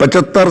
75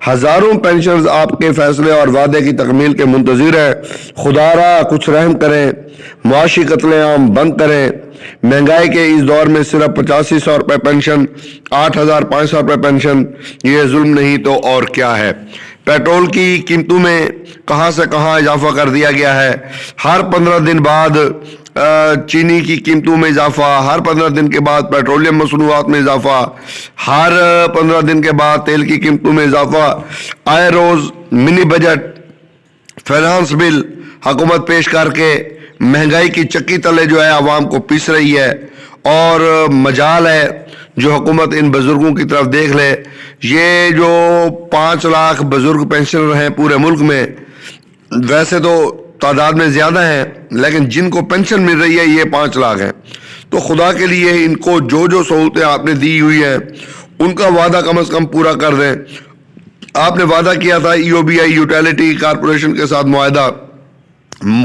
ہزاروں پینشنز آپ کے فیصلے اور وعدے کی تکمیل کے منتظر ہیں. خدا را کچھ رحم کریں, معاشی قتل عام بند کریں. مہنگائی کے اس دور میں صرف 8500 روپے پینشن, 8500 روپے پینشن, یہ ظلم نہیں تو اور کیا ہے. پیٹرول کی قیمتوں میں کہاں سے کہاں اضافہ کر دیا گیا ہے. ہر 15 دن بعد چینی کی قیمتوں میں اضافہ, ہر 15 دن کے بعد پیٹرولیم مصنوعات میں اضافہ, ہر 15 دن کے بعد تیل کی قیمتوں میں اضافہ. آئے روز منی بجٹ, فائنانس بل حکومت پیش کر کے مہنگائی کی چکی تلے جو ہے عوام کو پیس رہی ہے. اور مجال ہے جو حکومت ان بزرگوں کی طرف دیکھ لے. یہ جو 5 لاکھ بزرگ پینشنر ہیں پورے ملک میں, ویسے تو تعداد میں زیادہ ہیں, لیکن جن کو پینشن مل رہی ہے یہ 5 لاکھ ہیں. تو خدا کے لیے ان کو جو سہولتیں آپ نے دی ہوئی ہیں ان کا وعدہ کم از کم پورا کر دیں. آپ نے وعدہ کیا تھا EOBI یوٹیلیٹی کارپوریشن کے ساتھ معاہدہ,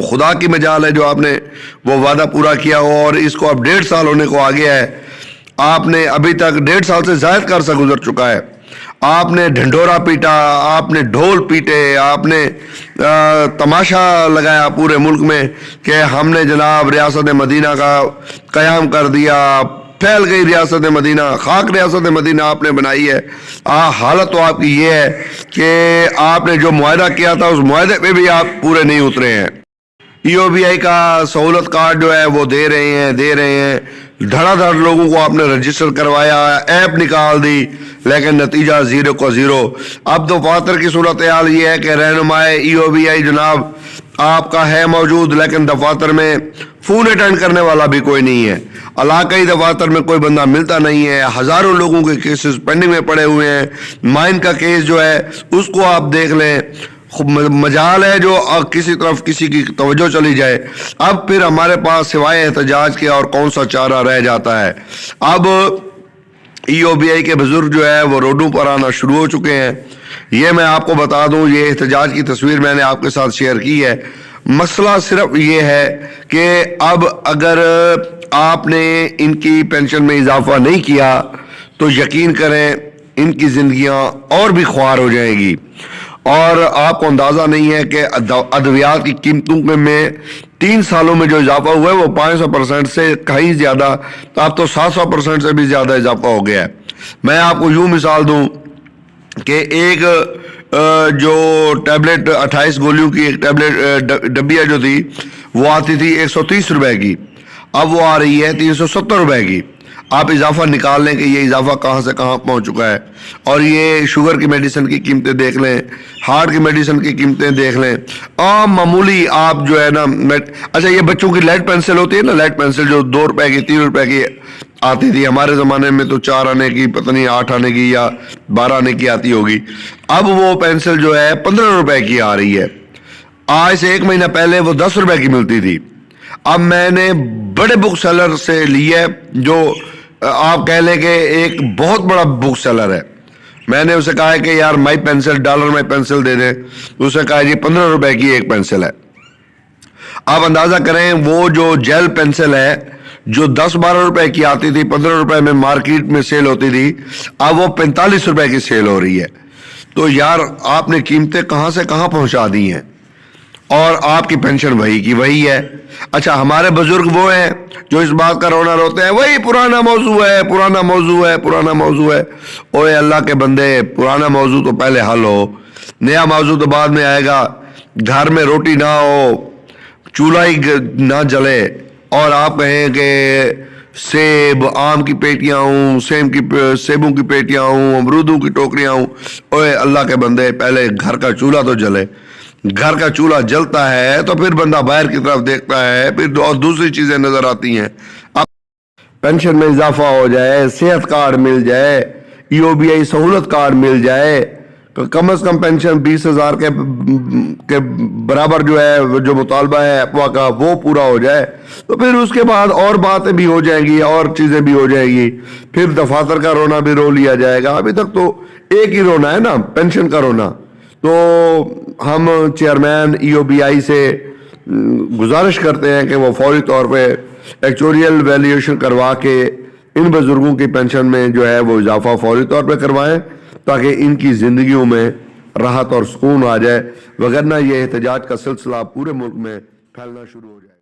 خدا کی مجال ہے جو آپ نے وہ وعدہ پورا کیا ہو, اور اس کو اب 1.5 سال ہونے کو آ گیا ہے. آپ نے ابھی تک 1.5 سال سے زائد کا عرصہ گزر چکا ہے. آپ نے ڈھنڈورا پیٹا, آپ نے ڈھول پیٹے, آپ نے تماشا لگایا پورے ملک میں کہ ہم نے جناب ریاست مدینہ کا قیام کر دیا, پھیل گئی ریاست مدینہ, خاک ریاست مدینہ آپ نے بنائی ہے. حالت تو آپ کی یہ ہے کہ آپ نے جو معاہدہ کیا تھا اس معاہدے پہ بھی آپ پورے نہیں اترے ہیں. EOBI کا سہولت کارڈ جو ہے وہ دے رہے ہیں, دھڑا دھڑ لوگوں کو آپ نے رجسٹر کروایا, ایپ نکال دی, لیکن نتیجہ 0 کا 0. اب دفاتر کی صورتحال یہ ہے کہ رہنمائے EOBI جناب آپ کا ہے موجود, لیکن دفاتر میں فون اٹینڈ کرنے والا بھی کوئی نہیں ہے. علاقائی دفاتر میں کوئی بندہ ملتا نہیں ہے. ہزاروں لوگوں کے کیسز پینڈنگ میں پڑے ہوئے ہیں. مائن کا کیس جو ہے اس کو آپ دیکھ لیں, مجال ہے جو کسی طرف کسی کی توجہ چلی جائے. اب پھر ہمارے پاس سوائے احتجاج کے اور کون سا چارہ رہ جاتا ہے. اب EOBI کے بزرگ جو ہے وہ روڈوں پر آنا شروع ہو چکے ہیں. یہ میں آپ کو بتا دوں, یہ احتجاج کی تصویر میں نے آپ کے ساتھ شیئر کی ہے. مسئلہ صرف یہ ہے کہ اب اگر آپ نے ان کی پینشن میں اضافہ نہیں کیا تو یقین کریں ان کی زندگیاں اور بھی خوار ہو جائیں گی. اور آپ کو اندازہ نہیں ہے کہ ادویات کی قیمتوں میں 3 سالوں میں جو اضافہ ہوا ہے وہ 500% سے کہیں زیادہ, اب تو 700% سے بھی زیادہ اضافہ ہو گیا ہے. میں آپ کو یوں مثال دوں کہ ایک جو ٹیبلٹ 28 گولیوں کی ایک ٹیبلٹ ڈبیا جو تھی وہ آتی تھی 130 روپے کی, اب وہ آ رہی ہے 370 روپے کی. آپ اضافہ نکال لیں کہ یہ اضافہ کہاں سے کہاں پہنچ چکا ہے. اور یہ شوگر کی میڈیسن کی قیمتیں دیکھ لیں, ہارٹ کی میڈیسن کی قیمتیں دیکھ لیں. عام معمولی آپ جو ہے نا, اچھا یہ بچوں کی لیڈ پینسل ہوتی ہے نا, لیڈ پینسل جو 2 روپے کی 3 روپے کی آتی تھی, ہمارے زمانے میں تو 4 آنے کی پتہ نہیں 8 آنے کی یا 12 آنے کی آتی ہوگی. اب وہ پینسل جو ہے 15 روپے کی آ رہی ہے. آج سے 1 مہینہ پہلے وہ 10 روپے کی ملتی تھی. اب میں نے بڑے بک سیلر سے لی ہے, جو آپ کہہ لیں کہ ایک بہت بڑا بک سیلر ہے. میں نے اسے کہا ہے کہ یار مائی پینسل, ڈالر مائی پینسل دے دیں. اسے کہا جی 15 روپے کی ایک پینسل ہے. آپ اندازہ کریں وہ جو جیل پینسل ہے جو 10-12 روپے کی آتی تھی, 15 روپے میں مارکیٹ میں سیل ہوتی تھی, اب وہ 45 روپے کی سیل ہو رہی ہے. تو یار آپ نے قیمتیں کہاں سے کہاں پہنچا دی ہیں, اور آپ کی پینشن وہی کی وہی ہے. اچھا ہمارے بزرگ وہ ہیں جو اس بات کا رونا روتے ہیں وہی پرانا موضوع ہے, پرانا موضوع ہے, پرانا موضوع ہے. اوے اللہ کے بندے, پرانا موضوع تو پہلے حل ہو, نیا موضوع تو بعد میں آئے گا. گھر میں روٹی نہ ہو, چولہا ہی نہ جلے, اور آپ کہیں کہ سیب آم کی پیٹیاں ہوں, سیبوں کی پیٹیاں ہوں, امرودوں کی ٹوکریاں ہوں. اوے اللہ کے بندے, پہلے گھر کا چولہا تو جلے. گھر کا چولہا جلتا ہے تو پھر بندہ باہر کی طرف دیکھتا ہے, پھر اور دوسری چیزیں نظر آتی ہیں. اب پینشن میں اضافہ ہو جائے, صحت کارڈ مل جائے, EOBI سہولت کارڈ مل جائے, کم از کم پینشن 20,000 کے برابر جو ہے جو مطالبہ ہے اپوا کا وہ پورا ہو جائے, تو پھر اس کے بعد اور باتیں بھی ہو جائیں گی, اور چیزیں بھی ہو جائیں گی. پھر دفاتر کا رونا بھی رو لیا جائے گا. ابھی تک تو ایک ہی رونا ہے نا, پینشن کا رونا. تو ہم چیئرمین EOBI سے گزارش کرتے ہیں کہ وہ فوری طور پہ ایکچوریل ویلیویشن کروا کے ان بزرگوں کی پینشن میں جو ہے وہ اضافہ فوری طور پہ کروائیں, تاکہ ان کی زندگیوں میں راحت اور سکون آ جائے، وگرنہ یہ احتجاج کا سلسلہ پورے ملک میں پھیلنا شروع ہو جائے۔